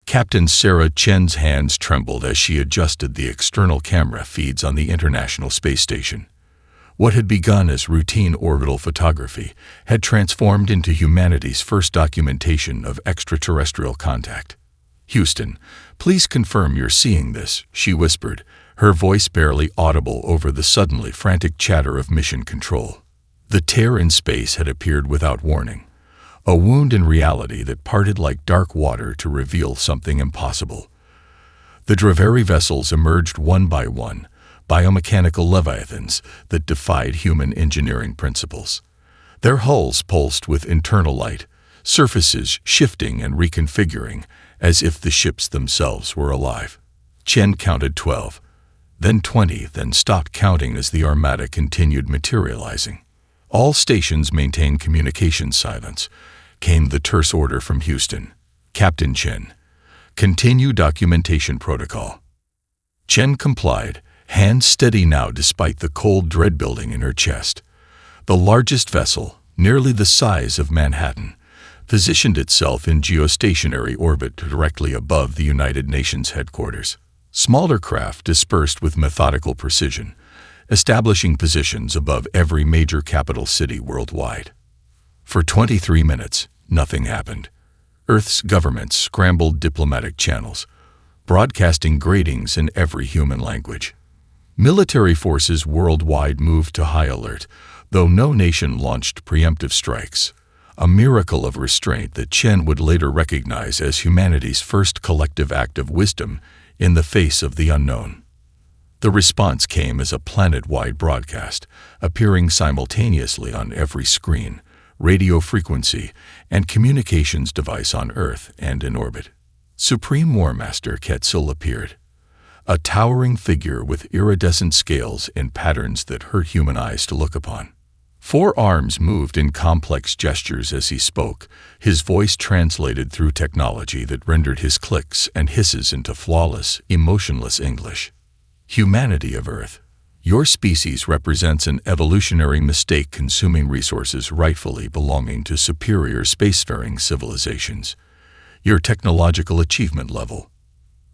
Captain Sarah Chen's hands trembled as she adjusted the external camera feeds on the International Space Station. What had begun as routine orbital photography had transformed into humanity's first documentation of extraterrestrial contact. "Houston, please confirm you're seeing this," she whispered, her voice barely audible over the suddenly frantic chatter of mission control. The tear in space had appeared without warning, a wound in reality that parted like dark water to reveal something impossible. The Draveri vessels emerged one by one, biomechanical leviathans that defied human engineering principles. Their hulls pulsed with internal light, surfaces shifting and reconfiguring as if the ships themselves were alive. Chen counted 12, then 20, then stopped counting as the armada continued materializing. "All stations maintain communication silence," came the terse order from Houston. "Captain Chen, continue documentation protocol." Chen complied, hands steady now despite the cold dread building in her chest. The largest vessel, nearly the size of Manhattan, positioned itself in geostationary orbit directly above the United Nations headquarters. Smaller craft dispersed with methodical precision, establishing positions above every major capital city worldwide. For 23 minutes, nothing happened. Earth's governments scrambled diplomatic channels, broadcasting gratings in every human language. Military forces worldwide moved to high alert, though no nation launched preemptive strikes, a miracle of restraint that Chen would later recognize as humanity's first collective act of wisdom in the face of the unknown. The response came as a planet-wide broadcast, appearing simultaneously on every screen, radio frequency, and communications device on Earth and in orbit. Supreme War Master Quetzal appeared, a towering figure with iridescent scales in patterns that hurt human eyes to look upon. 4 arms moved in complex gestures as he spoke, his voice translated through technology that rendered his clicks and hisses into flawless, emotionless English. "Humanity of Earth, your species represents an evolutionary mistake consuming resources rightfully belonging to superior spacefaring civilizations. Your technological achievement level,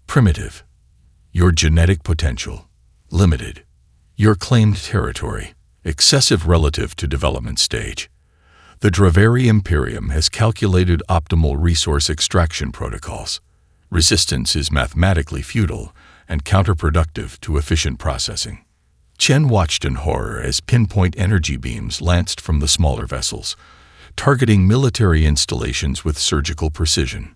primitive. Your genetic potential, limited. Your claimed territory, excessive relative to development stage. The Draveri Imperium has calculated optimal resource extraction protocols. Resistance is mathematically futile and counterproductive to efficient processing." Chen watched in horror as pinpoint energy beams lanced from the smaller vessels, targeting military installations with surgical precision.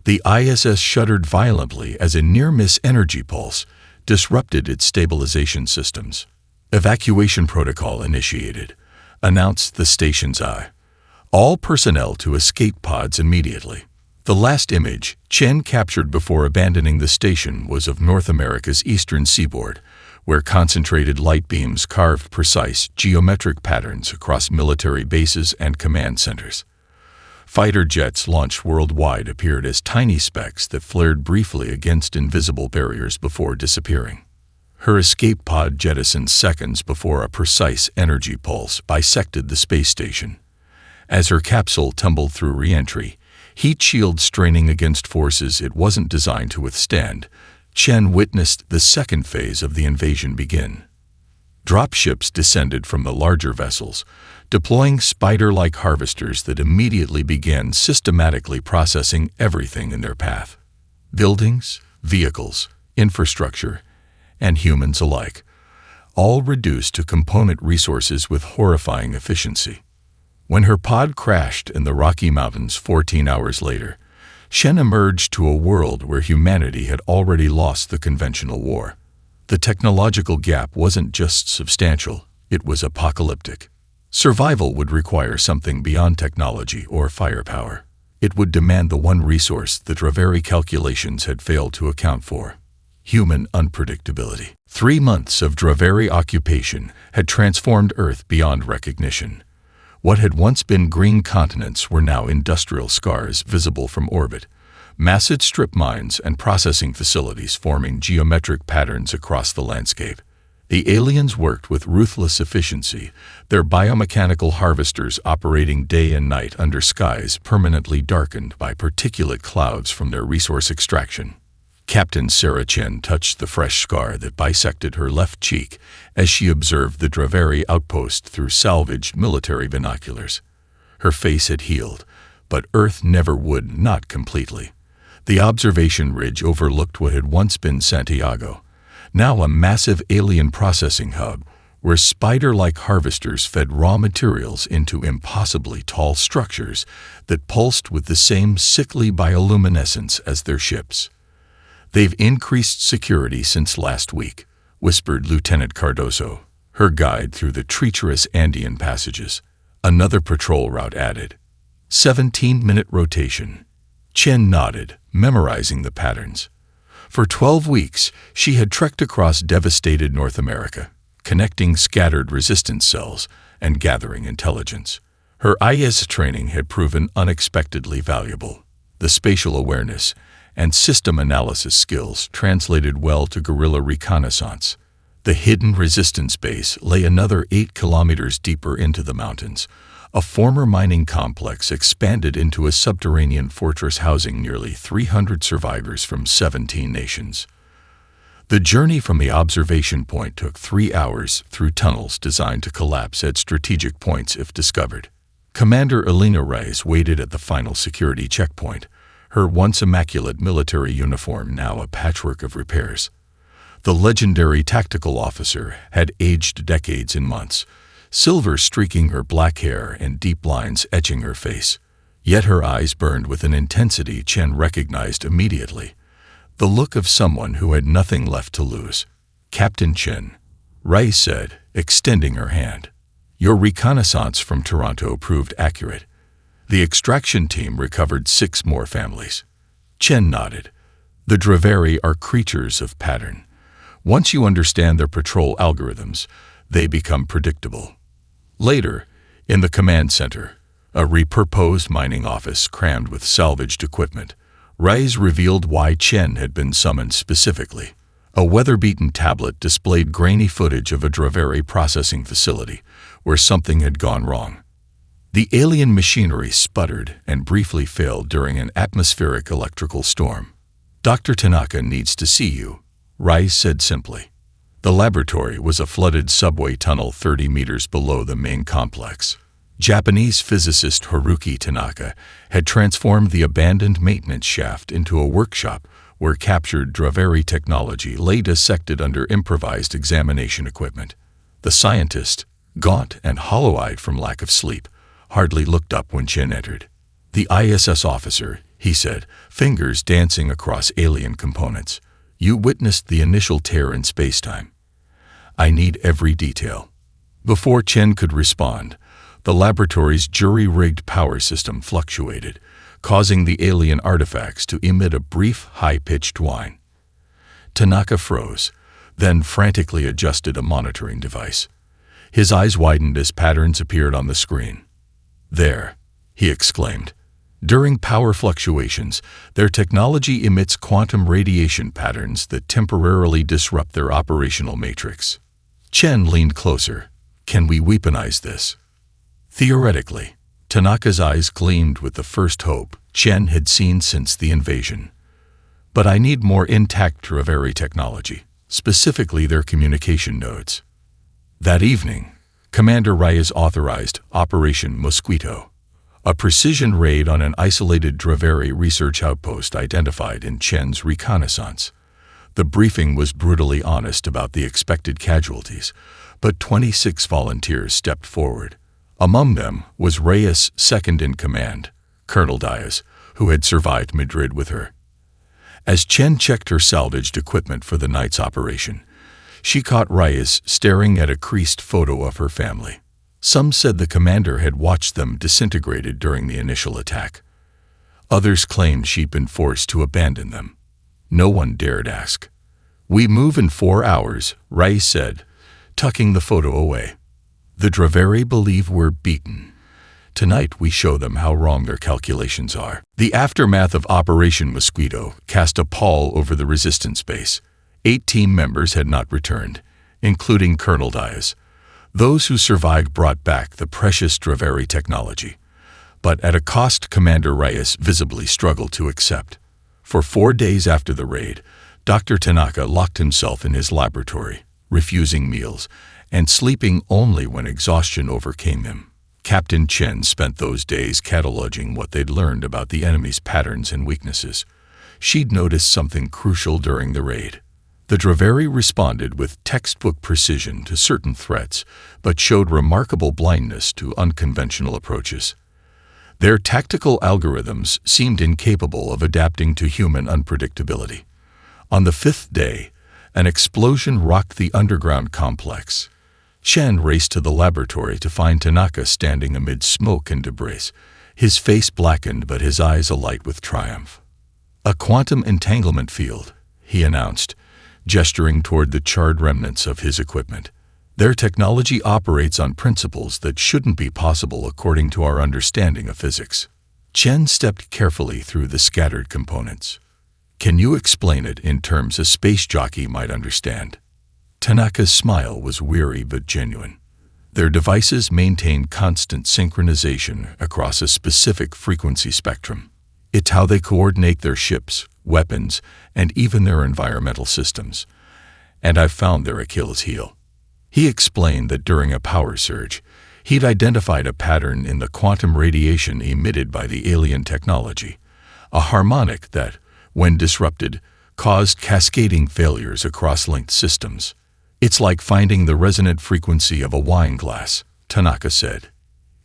The ISS shuddered violently as a near-miss energy pulse disrupted its stabilization systems. "Evacuation protocol initiated," announced the station's eye. "All personnel to escape pods immediately." The last image Chen captured before abandoning the station was of North America's eastern seaboard, where concentrated light beams carved precise geometric patterns across military bases and command centers. Fighter jets launched worldwide appeared as tiny specks that flared briefly against invisible barriers before disappearing. Her escape pod jettisoned seconds before a precise energy pulse bisected the space station. As her capsule tumbled through re-entry, heat shield straining against forces it wasn't designed to withstand, Chen witnessed the second phase of the invasion begin. Dropships descended from the larger vessels, deploying spider-like harvesters that immediately began systematically processing everything in their path. Buildings, vehicles, infrastructure, and humans alike, all reduced to component resources with horrifying efficiency. When her pod crashed in the Rocky Mountains 14 hours later, Chen emerged to a world where humanity had already lost the conventional war. The technological gap wasn't just substantial, it was apocalyptic. Survival would require something beyond technology or firepower. It would demand the one resource the Draveri calculations had failed to account for: human unpredictability. 3 months of Draveri occupation had transformed Earth beyond recognition. What had once been green continents were now industrial scars visible from orbit, massive strip mines and processing facilities forming geometric patterns across the landscape. The aliens worked with ruthless efficiency, their biomechanical harvesters operating day and night under skies permanently darkened by particulate clouds from their resource extraction. Captain Sarah Chen touched the fresh scar that bisected her left cheek as she observed the Draveri outpost through salvaged military binoculars. Her face had healed, but Earth never would, not completely. The observation ridge overlooked what had once been Santiago, now a massive alien processing hub where spider-like harvesters fed raw materials into impossibly tall structures that pulsed with the same sickly bioluminescence as their ships. "They've increased security since last week," whispered Lieutenant Cardoso, her guide through the treacherous Andean passages. Another patrol route added. 17-minute rotation. Chen nodded, memorizing the patterns. For 12 weeks, she had trekked across devastated North America, connecting scattered resistance cells and gathering intelligence. Her IS training had proven unexpectedly valuable. The spatial awareness and system analysis skills translated well to guerrilla reconnaissance. The hidden resistance base lay another 8 kilometers deeper into the mountains. A former mining complex expanded into a subterranean fortress housing nearly 300 survivors from 17 nations. The journey from the observation point took 3 hours through tunnels designed to collapse at strategic points if discovered. Commander Elena Reyes waited at the final security checkpoint, her once immaculate military uniform now a patchwork of repairs. The legendary tactical officer had aged decades in months, silver streaking her black hair and deep lines etching her face. Yet her eyes burned with an intensity Chen recognized immediately, the look of someone who had nothing left to lose. "Captain Chen," Reyes said, extending her hand. "Your reconnaissance from Toronto proved accurate. The extraction team recovered 6 more families." Chen nodded. "The Draveri are creatures of pattern. Once you understand their patrol algorithms, they become predictable." Later, in the command center, a repurposed mining office crammed with salvaged equipment, Reyes revealed why Chen had been summoned specifically. A weather-beaten tablet displayed grainy footage of a Draveri processing facility where something had gone wrong. The alien machinery sputtered and briefly failed during an atmospheric electrical storm. "Dr. Tanaka needs to see you," Reyes said simply. The laboratory was a flooded subway tunnel 30 meters below the main complex. Japanese physicist Haruki Tanaka had transformed the abandoned maintenance shaft into a workshop where captured Draveri technology lay dissected under improvised examination equipment. The scientist, gaunt and hollow-eyed from lack of sleep, hardly looked up when Chen entered. "The ISS officer," he said, fingers dancing across alien components. "You witnessed the initial tear in spacetime. I need every detail." Before Chen could respond, the laboratory's jury-rigged power system fluctuated, causing the alien artifacts to emit a brief, high-pitched whine. Tanaka froze, then frantically adjusted a monitoring device. His eyes widened as patterns appeared on the screen. "There," he exclaimed. "During power fluctuations, their technology emits quantum radiation patterns that temporarily disrupt their operational matrix." Chen leaned closer. "Can we weaponize this?" Theoretically. Tanaka's eyes gleamed with the first hope Chen had seen since the invasion. "But I need more intact Draveri technology, specifically their communication nodes." That evening, Commander Reyes authorized Operation Mosquito, a precision raid on an isolated Draveri research outpost identified in Chen's reconnaissance. The briefing was brutally honest about the expected casualties, but 26 volunteers stepped forward. Among them was Reyes' second-in-command, Colonel Diaz, who had survived Madrid with her. As Chen checked her salvaged equipment for the night's operation, she caught Reyes staring at a creased photo of her family. Some said the commander had watched them disintegrated during the initial attack. Others claimed she'd been forced to abandon them. No one dared ask. "We move in 4 hours," Reyes said, tucking the photo away. "The Draveri believe we're beaten. Tonight we show them how wrong their calculations are." The aftermath of Operation Mosquito cast a pall over the resistance base. 8 team members had not returned, including Colonel Diaz. Those who survived brought back the precious Draveri technology, but at a cost Commander Reyes visibly struggled to accept. For 4 days after the raid, Dr. Tanaka locked himself in his laboratory, refusing meals and sleeping only when exhaustion overcame him. Captain Chen spent those days cataloging what they'd learned about the enemy's patterns and weaknesses. She'd noticed something crucial during the raid. The Draveri responded with textbook precision to certain threats, but showed remarkable blindness to unconventional approaches. Their tactical algorithms seemed incapable of adapting to human unpredictability. On the 5th day, an explosion rocked the underground complex. Chen raced to the laboratory to find Tanaka standing amid smoke and debris, his face blackened but his eyes alight with triumph. "A quantum entanglement field," he announced, gesturing toward the charred remnants of his equipment. "Their technology operates on principles that shouldn't be possible according to our understanding of physics." Chen stepped carefully through the scattered components. "Can you explain it in terms a space jockey might understand?" Tanaka's smile was weary but genuine. Their devices maintain constant synchronization across a specific frequency spectrum. It's how they coordinate their ships, weapons, and even their environmental systems. And I've found their Achilles heel. He explained that during a power surge, he'd identified a pattern in the quantum radiation emitted by the alien technology, a harmonic that, when disrupted, caused cascading failures across linked systems. "It's like finding the resonant frequency of a wine glass," Tanaka said.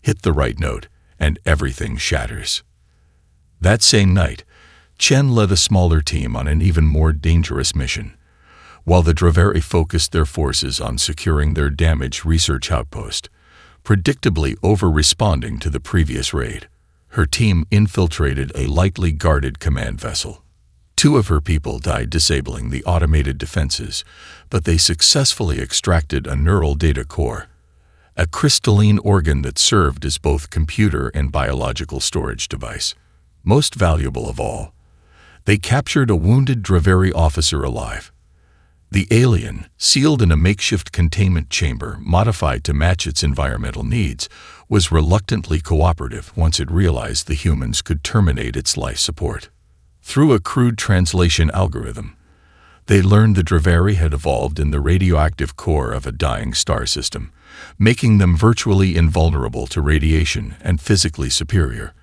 "Hit the right note, and everything shatters." That same night, Chen led a smaller team on an even more dangerous mission. While the Draveri focused their forces on securing their damaged research outpost, predictably over-responding to the previous raid, her team infiltrated a lightly guarded command vessel. 2 of her people died disabling the automated defenses, but they successfully extracted a neural data core, a crystalline organ that served as both computer and biological storage device. Most valuable of all, they captured a wounded Draveri officer alive. The alien, sealed in a makeshift containment chamber modified to match its environmental needs, was reluctantly cooperative once it realized the humans could terminate its life support. Through a crude translation algorithm, they learned the Draveri had evolved in the radioactive core of a dying star system, making them virtually invulnerable to radiation and physically superior,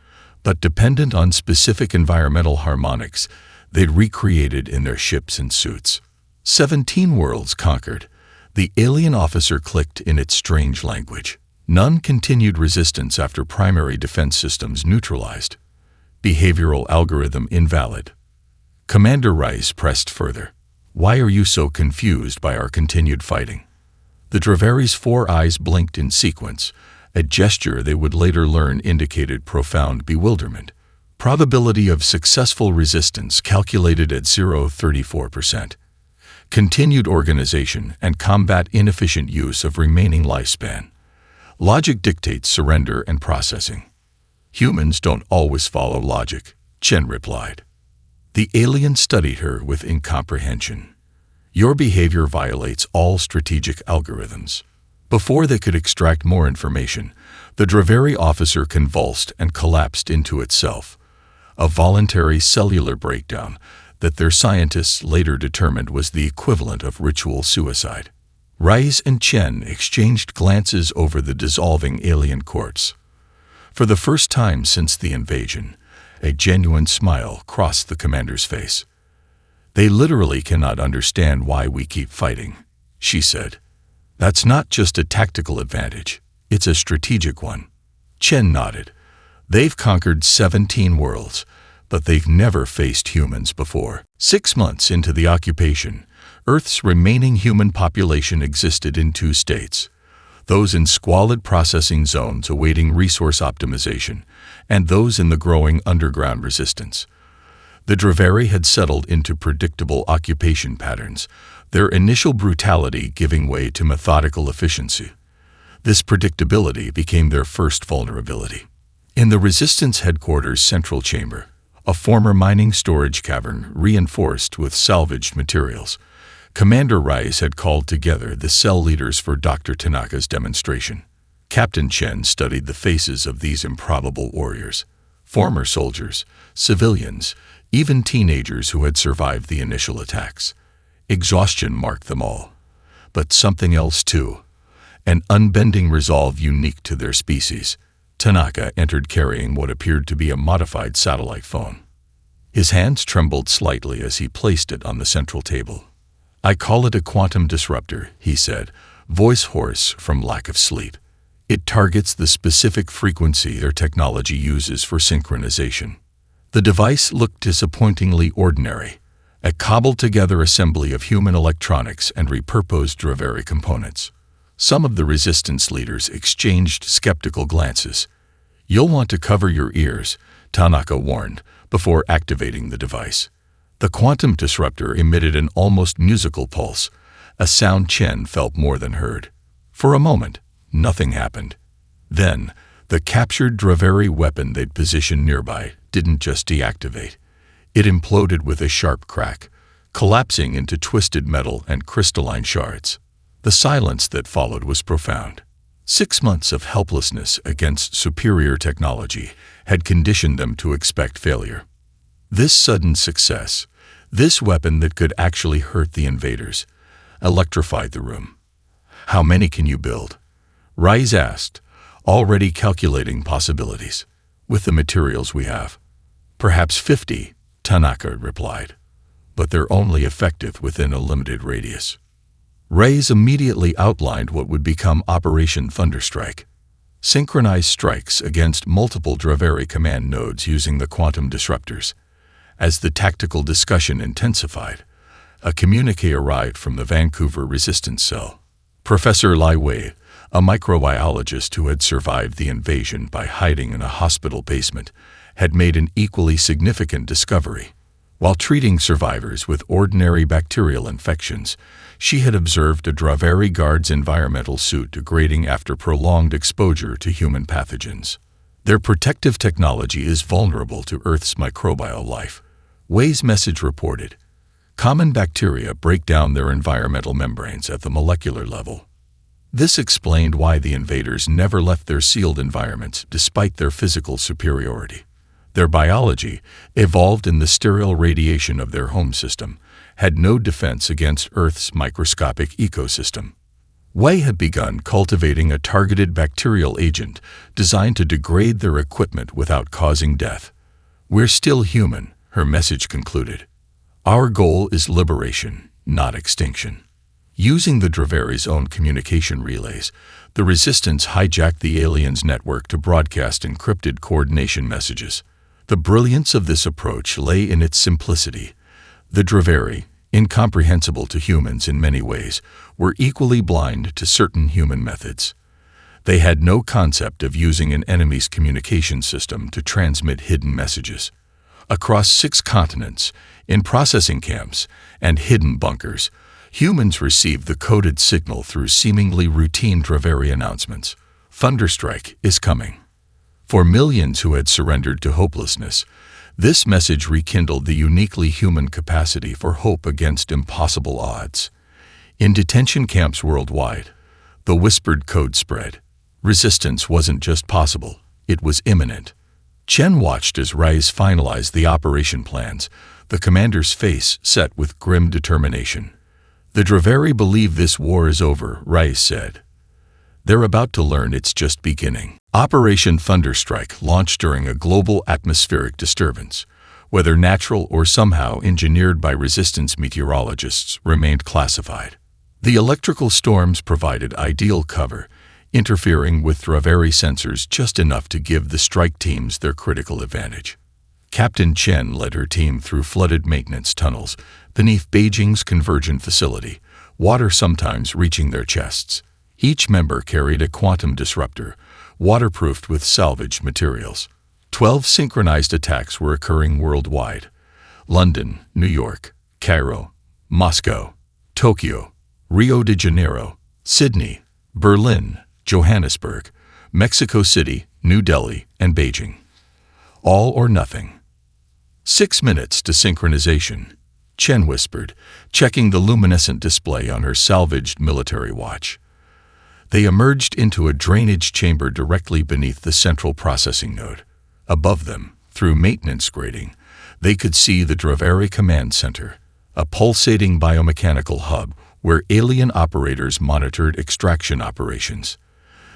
but dependent on specific environmental harmonics they'd recreated in their ships and suits. 17 worlds conquered, the alien officer clicked in its strange language. None continued resistance after primary defense systems neutralized. Behavioral algorithm invalid. Commander Rice pressed further. "Why are you so confused by our continued fighting?" The Draveri's 4 eyes blinked in sequence, a gesture they would later learn indicated profound bewilderment. Probability of successful resistance calculated at 0.34%. Continued organization and combat inefficient use of remaining lifespan. Logic dictates surrender and processing. "Humans don't always follow logic," Chen replied. The alien studied her with incomprehension. "Your behavior violates all strategic algorithms." Before they could extract more information, the Draveri officer convulsed and collapsed into itself, a voluntary cellular breakdown that their scientists later determined was the equivalent of ritual suicide. Rice and Chen exchanged glances over the dissolving alien corpse. For the first time since the invasion, a genuine smile crossed the commander's face. "They literally cannot understand why we keep fighting," she said. "That's not just a tactical advantage, it's a strategic one." Chen nodded. "They've conquered 17 worlds, but they've never faced humans before." 6 months into the occupation, Earth's remaining human population existed in 2 states, those in squalid processing zones awaiting resource optimization, and those in the growing underground resistance. The Draveri had settled into predictable occupation patterns, their initial brutality giving way to methodical efficiency. This predictability became their first vulnerability. In the Resistance headquarters' central chamber, a former mining storage cavern reinforced with salvaged materials, Commander Rice had called together the cell leaders for Dr. Tanaka's demonstration. Captain Chen studied the faces of these improbable warriors. Former soldiers, civilians, even teenagers who had survived the initial attacks. Exhaustion marked them all. But something else too. An unbending resolve unique to their species. Tanaka entered carrying what appeared to be a modified satellite phone. His hands trembled slightly as he placed it on the central table. "I call it a quantum disruptor," he said, voice hoarse from lack of sleep. "It targets the specific frequency their technology uses for synchronization." The device looked disappointingly ordinary, a cobbled-together assembly of human electronics and repurposed Draveri components. Some of the resistance leaders exchanged skeptical glances. "You'll want to cover your ears," Tanaka warned, before activating the device. The quantum disruptor emitted an almost musical pulse, a sound Chen felt more than heard. For a moment, nothing happened. Then, the captured Draveri weapon they'd positioned nearby didn't just deactivate. It imploded with a sharp crack, collapsing into twisted metal and crystalline shards. The silence that followed was profound. 6 months of helplessness against superior technology had conditioned them to expect failure. This sudden success, this weapon that could actually hurt the invaders, electrified the room. "How many can you build?" Rice asked, already calculating possibilities. "With the materials we have." "Perhaps 50, Tanaka replied. "But they're only effective within a limited radius." Rice immediately outlined what would become Operation Thunderstrike. Synchronized strikes against multiple Draveri command nodes using the quantum disruptors. As the tactical discussion intensified, a communique arrived from the Vancouver resistance cell. Professor Lai Wei, a microbiologist who had survived the invasion by hiding in a hospital basement, had made an equally significant discovery. While treating survivors with ordinary bacterial infections, she had observed a Draveri guard's environmental suit degrading after prolonged exposure to human pathogens. Their protective technology is vulnerable to Earth's microbial life. Wei's message reported, "Common bacteria break down their environmental membranes at the molecular level." This explained why the invaders never left their sealed environments despite their physical superiority. Their biology, evolved in the sterile radiation of their home system, had no defense against Earth's microscopic ecosystem. Wei had begun cultivating a targeted bacterial agent designed to degrade their equipment without causing death. "We're still human," her message concluded. "Our goal is liberation, not extinction." Using the Draveri's own communication relays, the Resistance hijacked the aliens' network to broadcast encrypted coordination messages. The brilliance of this approach lay in its simplicity. The Draveri, incomprehensible to humans in many ways, were equally blind to certain human methods. They had no concept of using an enemy's communication system to transmit hidden messages. Across 6 continents, in processing camps and hidden bunkers, humans received the coded signal through seemingly routine Draveri announcements. "Thunderstrike is coming." For millions who had surrendered to hopelessness, this message rekindled the uniquely human capacity for hope against impossible odds. In detention camps worldwide, the whispered code spread. Resistance wasn't just possible, it was imminent. Chen watched as Rice finalized the operation plans, the commander's face set with grim determination. "The Draveri believe this war is over," Rice said. "They're about to learn it's just beginning." Operation Thunderstrike launched during a global atmospheric disturbance. Whether natural or somehow engineered by resistance meteorologists remained classified. The electrical storms provided ideal cover, interfering with Draveri sensors just enough to give the strike teams their critical advantage. Captain Chen led her team through flooded maintenance tunnels beneath Beijing's convergent facility, water sometimes reaching their chests. Each member carried a quantum disruptor, waterproofed with salvaged materials. 12 synchronized attacks were occurring worldwide. London, New York, Cairo, Moscow, Tokyo, Rio de Janeiro, Sydney, Berlin, Johannesburg, Mexico City, New Delhi, and Beijing. All or nothing. 6 minutes to synchronization. Chen whispered, checking the luminescent display on her salvaged military watch. They emerged into a drainage chamber directly beneath the central processing node. Above them, through maintenance grating, they could see the Draveri Command Center, a pulsating biomechanical hub where alien operators monitored extraction operations.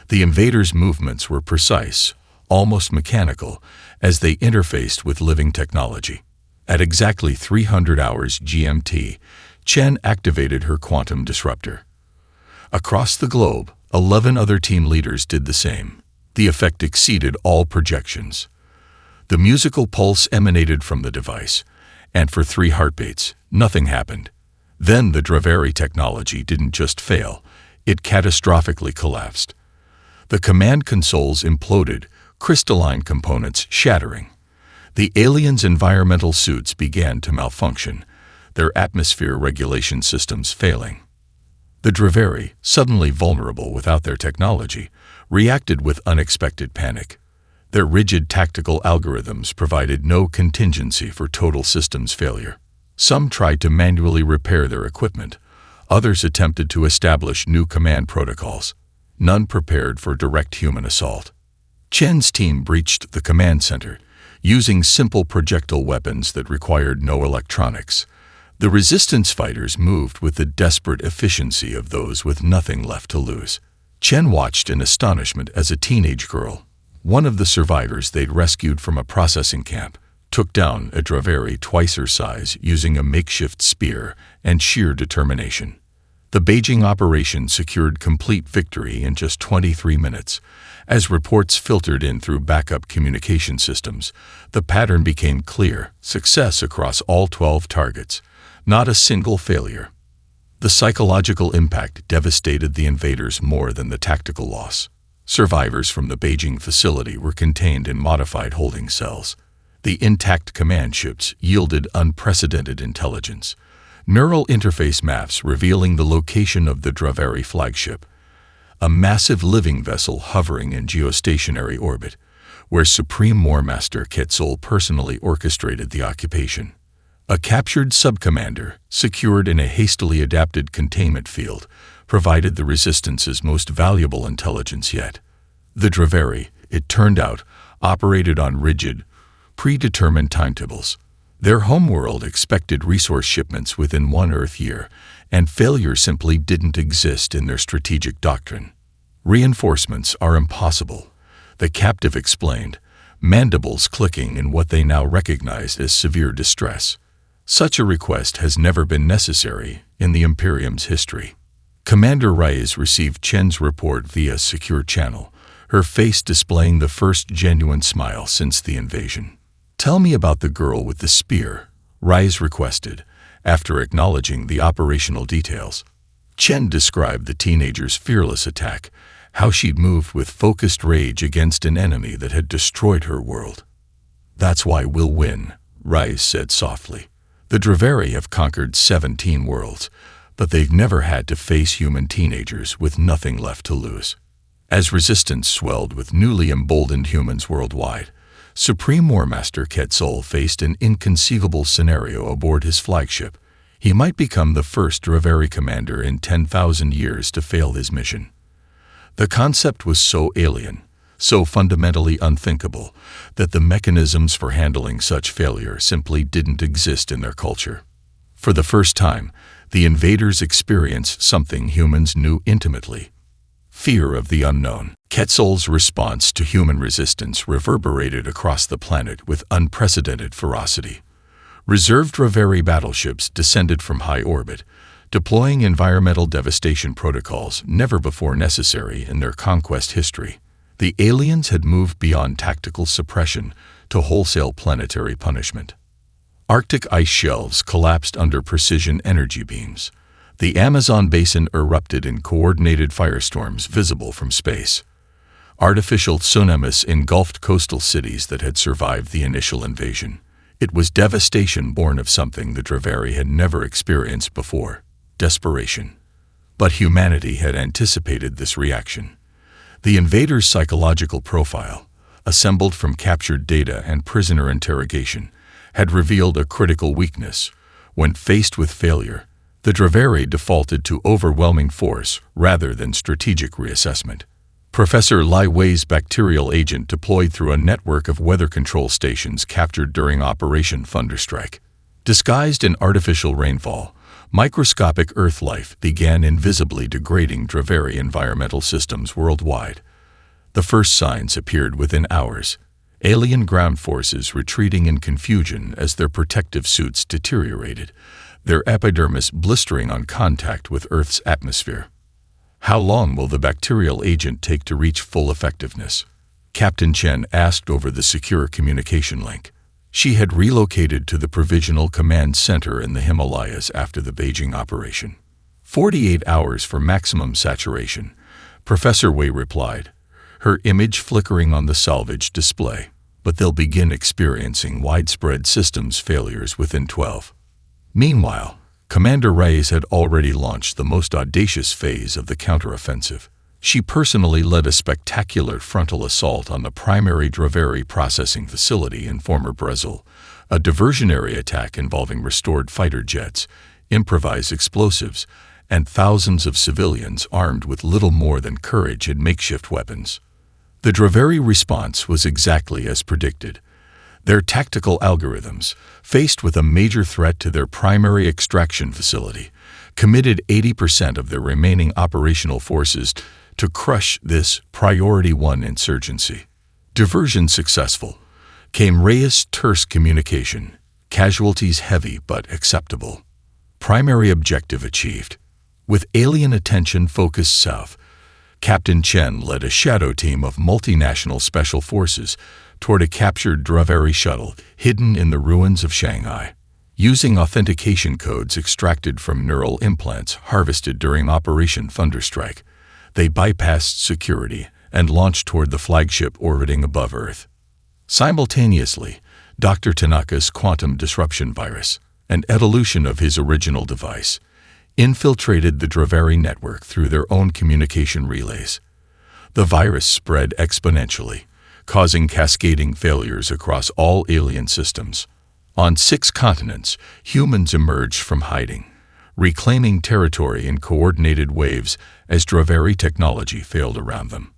The invaders' movements were precise, almost mechanical, as they interfaced with living technology. At exactly 300 hours GMT, Chen activated her quantum disruptor. Across the globe, 11 other team leaders did the same. The effect exceeded all projections. The musical pulse emanated from the device, and for 3 heartbeats, nothing happened. Then the Draveri technology didn't just fail, it catastrophically collapsed. The command consoles imploded, crystalline components shattering. The aliens' environmental suits began to malfunction, their atmosphere regulation systems failing. The Draveri, suddenly vulnerable without their technology, reacted with unexpected panic. Their rigid tactical algorithms provided no contingency for total systems failure. Some tried to manually repair their equipment. Others attempted to establish new command protocols. None prepared for direct human assault. Chen's team breached the command center, using simple projectile weapons that required no electronics. The resistance fighters moved with the desperate efficiency of those with nothing left to lose. Chen watched in astonishment as a teenage girl, one of the survivors they'd rescued from a processing camp, took down a Draveri twice her size using a makeshift spear and sheer determination. The Beijing operation secured complete victory in just 23 minutes. As reports filtered in through backup communication systems, the pattern became clear: success across all 12 targets, not a single failure. The psychological impact devastated the invaders more than the tactical loss. Survivors from the Beijing facility were contained in modified holding cells. The intact command ships yielded unprecedented intelligence. Neural interface maps revealing the location of the Draveri flagship, a massive living vessel hovering in geostationary orbit, where Supreme Warmaster Quetzal personally orchestrated the occupation. A captured subcommander, secured in a hastily adapted containment field, provided the Resistance's most valuable intelligence yet. The Draveri, it turned out, operated on rigid, predetermined timetables. Their homeworld expected resource shipments within 1 Earth year, and failure simply didn't exist in their strategic doctrine. Reinforcements are impossible, the captive explained, mandibles clicking in what they now recognized as severe distress. Such a request has never been necessary in the Imperium's history. Commander Reyes received Chen's report via secure channel, her face displaying the first genuine smile since the invasion. "Tell me about the girl with the spear," Reyes requested, after acknowledging the operational details. Chen described the teenager's fearless attack, how she'd moved with focused rage against an enemy that had destroyed her world. "That's why we'll win," Reyes said softly. "The Draveri have conquered 17 worlds, but they've never had to face human teenagers with nothing left to lose." As resistance swelled with newly emboldened humans worldwide, Supreme Warmaster Quetzal faced an inconceivable scenario aboard his flagship. He might become the first Draveri commander in 10,000 years to fail his mission. The concept was so alien, so fundamentally unthinkable, that the mechanisms for handling such failure simply didn't exist in their culture. For the first time, the invaders experienced something humans knew intimately: fear of the unknown. Quetzal's response to human resistance reverberated across the planet with unprecedented ferocity. Reserved Draveri battleships descended from high orbit, deploying environmental devastation protocols never before necessary in their conquest history. The aliens had moved beyond tactical suppression to wholesale planetary punishment. Arctic ice shelves collapsed under precision energy beams. The Amazon basin erupted in coordinated firestorms visible from space. Artificial tsunamis engulfed coastal cities that had survived the initial invasion. It was devastation born of something the Draveri had never experienced before: desperation. But humanity had anticipated this reaction. The invaders' psychological profile, assembled from captured data and prisoner interrogation, had revealed a critical weakness: When faced with failure, the Draveri defaulted to overwhelming force rather than strategic reassessment. Professor Lai Wei's bacterial agent deployed through a network of weather control stations captured during Operation Thunderstrike. Disguised in artificial rainfall, microscopic Earth life began invisibly degrading Draveri environmental systems worldwide. The first signs appeared within hours, alien ground forces retreating in confusion as their protective suits deteriorated, their epidermis blistering on contact with Earth's atmosphere. How long will the bacterial agent take to reach full effectiveness? Captain Chen asked over the secure communication link. She had relocated to the Provisional Command Center in the Himalayas after the Beijing operation. 48 hours for maximum saturation, Professor Wei replied, her image flickering on the salvage display. But they'll begin experiencing widespread systems failures within 12. Meanwhile, Commander Reyes had already launched the most audacious phase of the counteroffensive. She personally led a spectacular frontal assault on the primary Draveri processing facility in former Brazil, a diversionary attack involving restored fighter jets, improvised explosives, and thousands of civilians armed with little more than courage and makeshift weapons. The Draveri response was exactly as predicted. Their tactical algorithms, faced with a major threat to their primary extraction facility, committed 80% of their remaining operational forces to crush this Priority 1 insurgency. Diversion successful. Came Reyes' terse communication, casualties heavy but acceptable. Primary objective achieved. With alien attention focused south, Captain Chen led a shadow team of multinational special forces toward a captured Draveri shuttle hidden in the ruins of Shanghai. Using authentication codes extracted from neural implants harvested during Operation Thunderstrike, they bypassed security and launched toward the flagship orbiting above Earth. Simultaneously, Dr. Tanaka's quantum disruption virus, an evolution of his original device, infiltrated the Draveri network through their own communication relays. The virus spread exponentially, causing cascading failures across all alien systems. On 6 continents, humans emerged from hiding, reclaiming territory in coordinated waves as Draveri technology failed around them.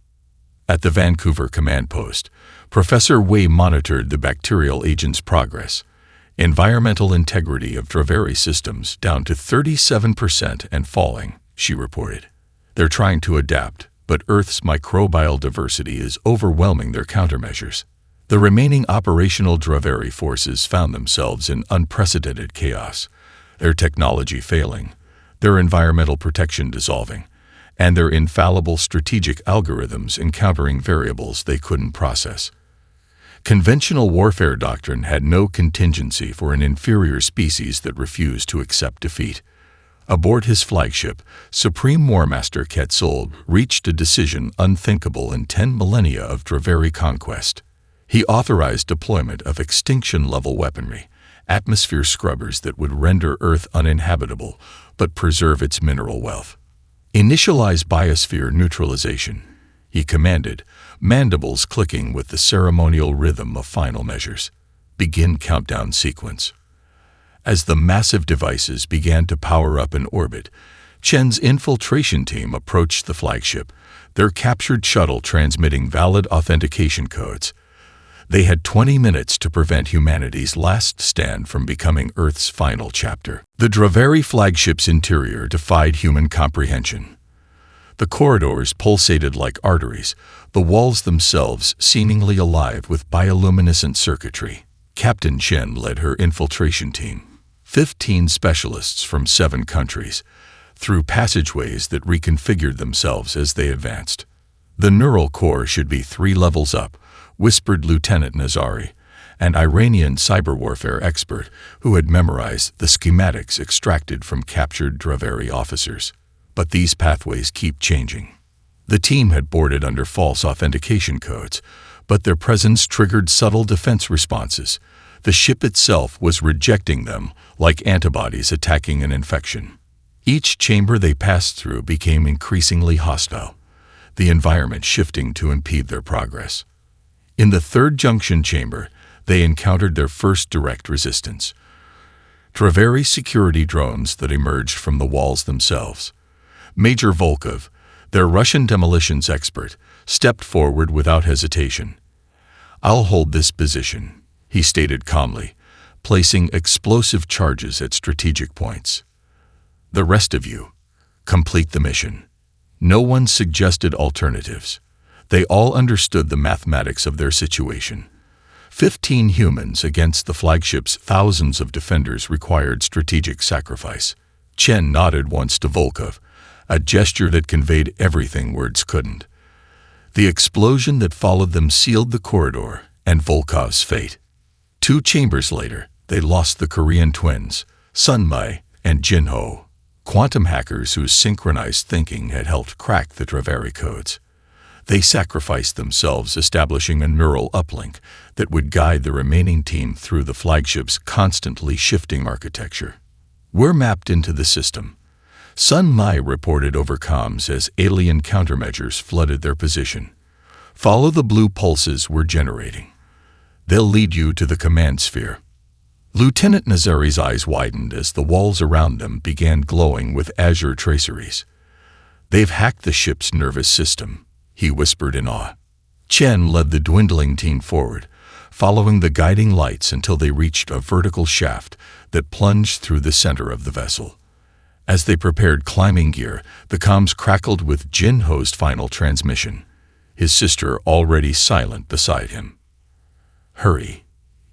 At the Vancouver command post, Professor Wei monitored the bacterial agent's progress. Environmental integrity of Draveri systems down to 37% and falling, she reported. They're trying to adapt, but Earth's microbial diversity is overwhelming their countermeasures. The remaining operational Draveri forces found themselves in unprecedented chaos, their technology failing, their environmental protection dissolving, and their infallible strategic algorithms encountering variables they couldn't process. Conventional warfare doctrine had no contingency for an inferior species that refused to accept defeat. Aboard his flagship, Supreme Warmaster Quetzal reached a decision unthinkable in 10 millennia of Draveri conquest. He authorized deployment of extinction-level weaponry, atmosphere scrubbers that would render Earth uninhabitable but preserve its mineral wealth. Initialize biosphere neutralization, he commanded, mandibles clicking with the ceremonial rhythm of final measures. Begin countdown sequence. As the massive devices began to power up in orbit, Chen's infiltration team approached the flagship, their captured shuttle transmitting valid authentication codes. They had 20 minutes to prevent humanity's last stand from becoming Earth's final chapter. The Draveri flagship's interior defied human comprehension. The corridors pulsated like arteries, the walls themselves seemingly alive with bioluminescent circuitry. Captain Chen led her infiltration team, 15 specialists from 7 countries, through passageways that reconfigured themselves as they advanced. The neural core should be 3 levels up, whispered Lieutenant Nazari, an Iranian cyber warfare expert who had memorized the schematics extracted from captured Draveri officers. But these pathways keep changing. The team had boarded under false authentication codes, but their presence triggered subtle defense responses. The ship itself was rejecting them, like antibodies attacking an infection. Each chamber they passed through became increasingly hostile, the environment shifting to impede their progress. In the 3rd junction chamber, they encountered their first direct resistance. Draveri security drones that emerged from the walls themselves. Major Volkov, their Russian demolitions expert, stepped forward without hesitation. "I'll hold this position," he stated calmly, placing explosive charges at strategic points. "The rest of you, complete the mission." No one suggested alternatives. They all understood the mathematics of their situation. 15 humans against the flagship's thousands of defenders required strategic sacrifice. Chen nodded once to Volkov, a gesture that conveyed everything words couldn't. The explosion that followed them sealed the corridor and Volkov's fate. 2 chambers later, they lost the Korean twins, Sun Mai and Jin Ho, quantum hackers whose synchronized thinking had helped crack the Draveri codes. They sacrificed themselves, establishing a neural uplink that would guide the remaining team through the flagship's constantly shifting architecture. "We're mapped into the system," Sun Mai reported over comms as alien countermeasures flooded their position. "Follow the blue pulses we're generating. They'll lead you to the command sphere." Lieutenant Nazari's eyes widened as the walls around them began glowing with azure traceries. "They've hacked the ship's nervous system," he whispered in awe. Chen led the dwindling team forward, following the guiding lights until they reached a vertical shaft that plunged through the center of the vessel. As they prepared climbing gear, the comms crackled with Jin Ho's final transmission, his sister already silent beside him. "Hurry,"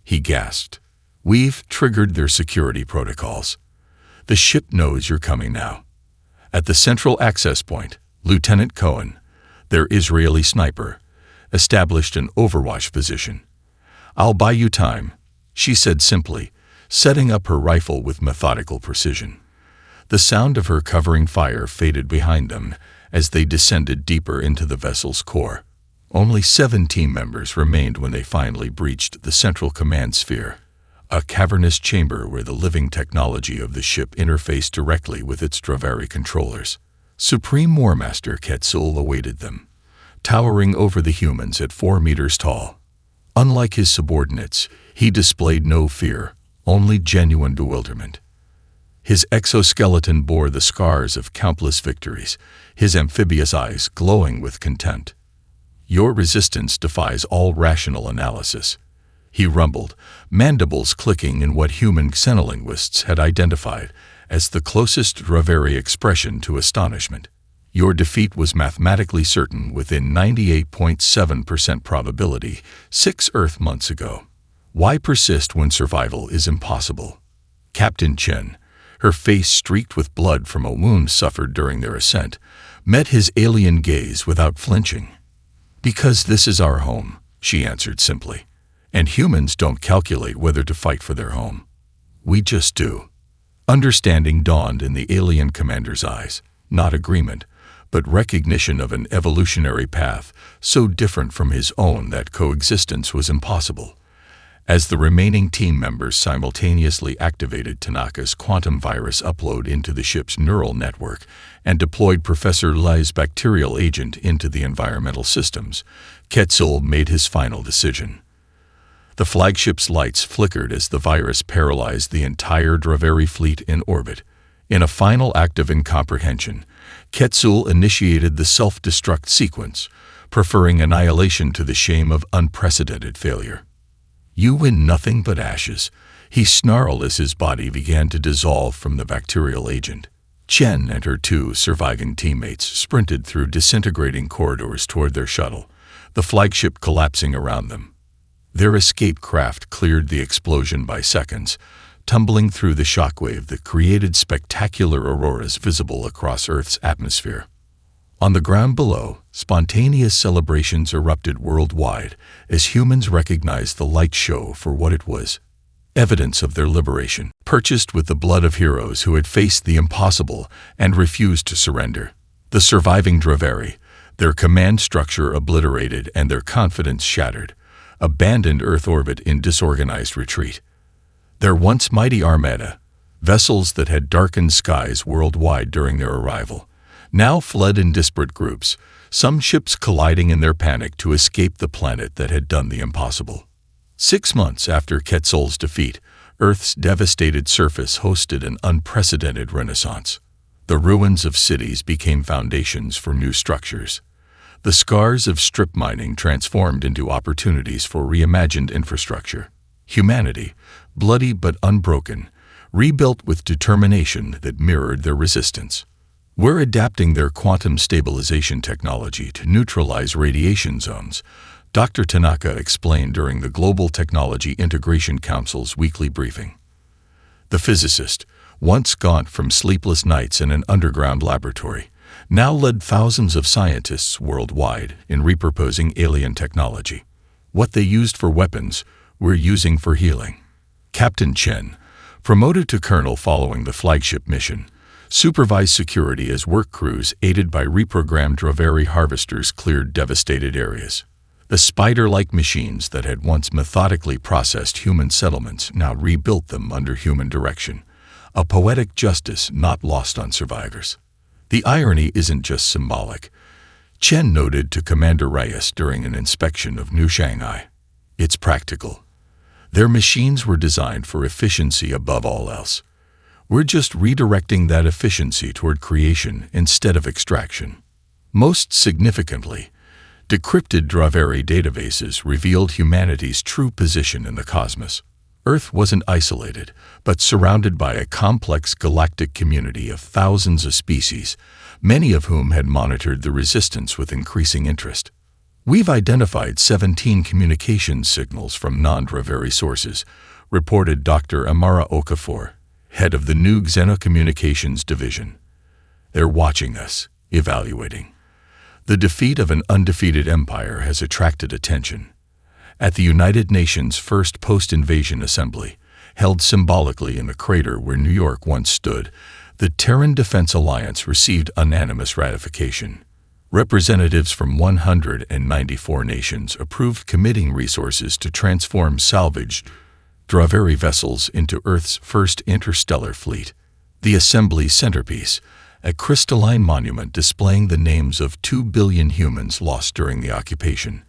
he gasped. "We've triggered their security protocols. The ship knows you're coming now." At the central access point, Lieutenant Cohen, their Israeli sniper, established an overwatch position. "I'll buy you time," she said simply, setting up her rifle with methodical precision. The sound of her covering fire faded behind them as they descended deeper into the vessel's core. Only 7 team members remained when they finally breached the central command sphere, a cavernous chamber where the living technology of the ship interfaced directly with its Draveri controllers. Supreme Warmaster Quetzal awaited them, towering over the humans at 4 meters tall. Unlike his subordinates, he displayed no fear, only genuine bewilderment. His exoskeleton bore the scars of countless victories, his amphibious eyes glowing with contempt. "Your resistance defies all rational analysis," he rumbled, mandibles clicking in what human xenolinguists had identified as the closest Draveri expression to astonishment. "Your defeat was mathematically certain within 98.7% probability 6 Earth months ago. Why persist when survival is impossible?" Captain Chen, her face streaked with blood from a wound suffered during their ascent, met his alien gaze without flinching. "Because this is our home," she answered simply. "And humans don't calculate whether to fight for their home. We just do." Understanding dawned in the alien commander's eyes, not agreement, but recognition of an evolutionary path so different from his own that coexistence was impossible. As the remaining team members simultaneously activated Tanaka's quantum virus upload into the ship's neural network and deployed Professor Lai's bacterial agent into the environmental systems, Quetzal made his final decision. The flagship's lights flickered as the virus paralyzed the entire Draveri fleet in orbit. In a final act of incomprehension, Quetzal initiated the self-destruct sequence, preferring annihilation to the shame of unprecedented failure. "You win nothing but ashes," he snarled as his body began to dissolve from the bacterial agent. Chen and her 2 surviving teammates sprinted through disintegrating corridors toward their shuttle, the flagship collapsing around them. Their escape craft cleared the explosion by seconds, tumbling through the shockwave that created spectacular auroras visible across Earth's atmosphere. On the ground below, spontaneous celebrations erupted worldwide as humans recognized the light show for what it was: evidence of their liberation, purchased with the blood of heroes who had faced the impossible and refused to surrender. The surviving Draveri, their command structure obliterated and their confidence shattered, abandoned Earth orbit in disorganized retreat. Their once mighty armada, vessels that had darkened skies worldwide during their arrival, now fled in disparate groups, some ships colliding in their panic to escape the planet that had done the impossible. 6 months after Quetzal's defeat, Earth's devastated surface hosted an unprecedented renaissance. The ruins of cities became foundations for new structures. The scars of strip mining transformed into opportunities for reimagined infrastructure. Humanity, bloody but unbroken, rebuilt with determination that mirrored their resistance. We're adapting their quantum stabilization technology to neutralize radiation zones, Dr. Tanaka explained during the Global Technology Integration Council's weekly briefing. The physicist, once gaunt from sleepless nights in an underground laboratory, now led thousands of scientists worldwide in repurposing alien technology. What they used for weapons, we're using for healing. Captain Chen, promoted to colonel following the flagship mission, supervised security as work crews aided by reprogrammed Draveri harvesters cleared devastated areas. The spider-like machines that had once methodically processed human settlements now rebuilt them under human direction, a poetic justice not lost on survivors. The irony isn't just symbolic, Chen noted to Commander Reyes during an inspection of New Shanghai. It's practical. Their machines were designed for efficiency above all else. We're just redirecting that efficiency toward creation instead of extraction. Most significantly, decrypted Draveri databases revealed humanity's true position in the cosmos. Earth wasn't isolated, but surrounded by a complex galactic community of thousands of species, many of whom had monitored the resistance with increasing interest. We've identified 17 communications signals from non-Draveri sources, reported Dr. Amara Okafor, head of the new Xenocommunications Division. They're watching us, evaluating. The defeat of an undefeated empire has attracted attention. At the United Nations' first post-invasion assembly, held symbolically in the crater where New York once stood, the Terran Defense Alliance received unanimous ratification. Representatives from 194 nations approved committing resources to transform salvaged Draveri vessels into Earth's first interstellar fleet. The assembly's centerpiece, a crystalline monument displaying the names of 2 billion humans lost during the occupation,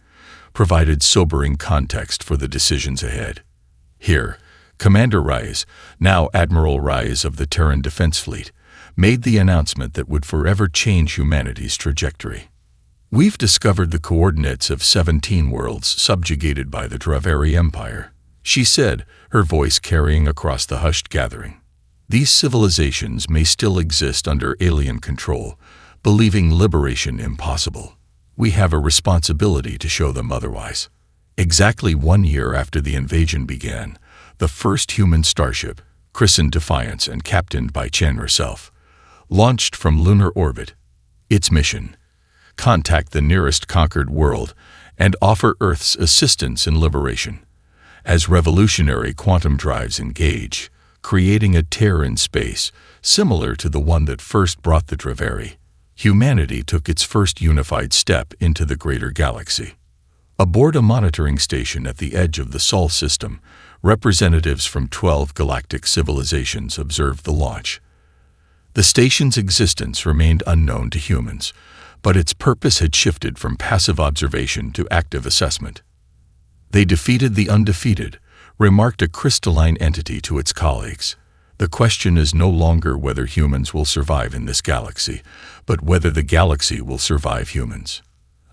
provided sobering context for the decisions ahead. Here, Commander Reyes, now Admiral Reyes of the Terran Defense Fleet, made the announcement that would forever change humanity's trajectory. We've discovered the coordinates of 17 worlds subjugated by the Draveri Empire, she said, her voice carrying across the hushed gathering. These civilizations may still exist under alien control, believing liberation impossible. We have a responsibility to show them otherwise. Exactly 1 year after the invasion began, the first human starship, christened Defiance and captained by Chen herself, launched from lunar orbit. Its mission: contact the nearest conquered world and offer Earth's assistance in liberation. As revolutionary quantum drives engage, creating a tear in space similar to the one that first brought the Draveri, humanity took its first unified step into the greater galaxy. Aboard a monitoring station at the edge of the Sol system, representatives from 12 galactic civilizations observed the launch. The station's existence remained unknown to humans, but its purpose had shifted from passive observation to active assessment. They defeated the undefeated, remarked a crystalline entity to its colleagues. The question is no longer whether humans will survive in this galaxy, but whether the galaxy will survive humans.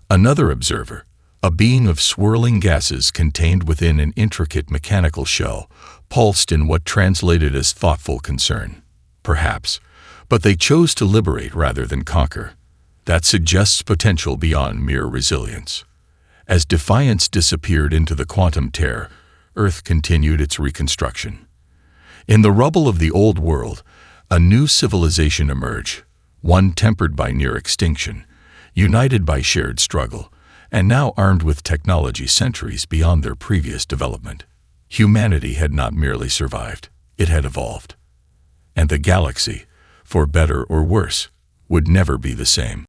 Another observer, a being of swirling gases contained within an intricate mechanical shell, pulsed in what translated as thoughtful concern. Perhaps, but they chose to liberate rather than conquer. That suggests potential beyond mere resilience. As Defiance disappeared into the quantum tear, Earth continued its reconstruction. In the rubble of the old world, a new civilization emerged, one tempered by near extinction, united by shared struggle, and now armed with technology centuries beyond their previous development. Humanity had not merely survived, it had evolved. And the galaxy, for better or worse, would never be the same.